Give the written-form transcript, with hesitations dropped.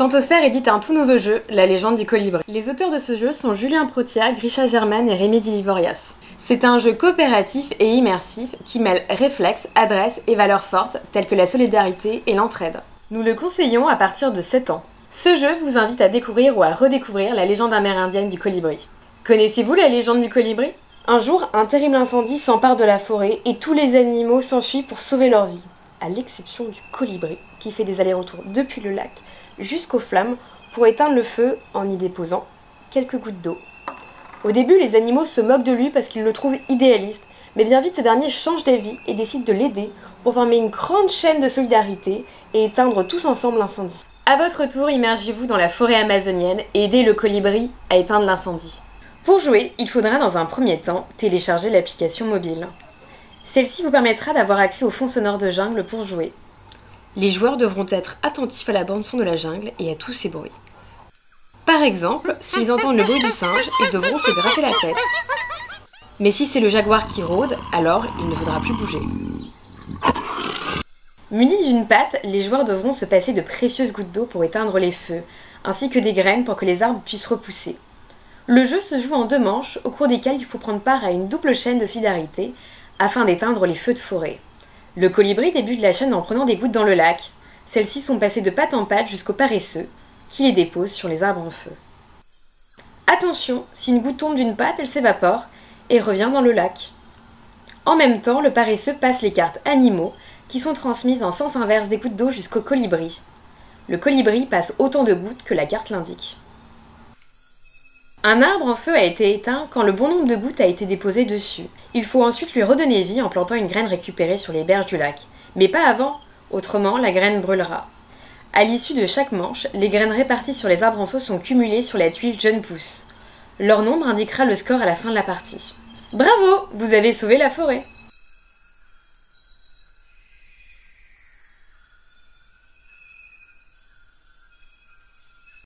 Santosphère édite un tout nouveau jeu, La légende du colibri. Les auteurs de ce jeu sont Julien Protia, Grisha Germain et Rémi Dilivorias. C'est un jeu coopératif et immersif qui mêle réflexes, adresse et valeurs fortes telles que la solidarité et l'entraide. Nous le conseillons à partir de 7 ans. Ce jeu vous invite à découvrir ou à redécouvrir la légende amérindienne du colibri. Connaissez-vous la légende du colibri ? Un jour, un terrible incendie s'empare de la forêt et tous les animaux s'enfuient pour sauver leur vie, à l'exception du colibri qui fait des allers-retours depuis le lac jusqu'aux flammes pour éteindre le feu en y déposant quelques gouttes d'eau. Au début, les animaux se moquent de lui parce qu'ils le trouvent idéaliste, mais bien vite, ce dernier change d'avis et décide de l'aider pour former une grande chaîne de solidarité et éteindre tous ensemble l'incendie. À votre tour, immergez-vous dans la forêt amazonienne et aidez le colibri à éteindre l'incendie. Pour jouer, il faudra dans un premier temps télécharger l'application mobile. Celle-ci vous permettra d'avoir accès au fond sonore de jungle pour jouer. Les joueurs devront être attentifs à la bande-son de la jungle et à tous ses bruits. Par exemple, s'ils entendent le bruit du singe, ils devront se gratter la tête. Mais si c'est le jaguar qui rôde, alors il ne faudra plus bouger. Munis d'une patte, les joueurs devront se passer de précieuses gouttes d'eau pour éteindre les feux, ainsi que des graines pour que les arbres puissent repousser. Le jeu se joue en 2 manches, au cours desquelles il faut prendre part à une double chaîne de solidarité, afin d'éteindre les feux de forêt. Le colibri débute la chaîne en prenant des gouttes dans le lac. Celles-ci sont passées de patte en patte jusqu'au paresseux, qui les dépose sur les arbres en feu. Attention, si une goutte tombe d'une patte, elle s'évapore et revient dans le lac. En même temps, le paresseux passe les cartes animaux, qui sont transmises en sens inverse des gouttes d'eau jusqu'au colibri. Le colibri passe autant de gouttes que la carte l'indique. Un arbre en feu a été éteint quand le bon nombre de gouttes a été déposé dessus. Il faut ensuite lui redonner vie en plantant une graine récupérée sur les berges du lac. Mais pas avant, autrement la graine brûlera. À l'issue de chaque manche, les graines réparties sur les arbres en feu sont cumulées sur la tuile jeune pousse. Leur nombre indiquera le score à la fin de la partie. Bravo, vous avez sauvé la forêt!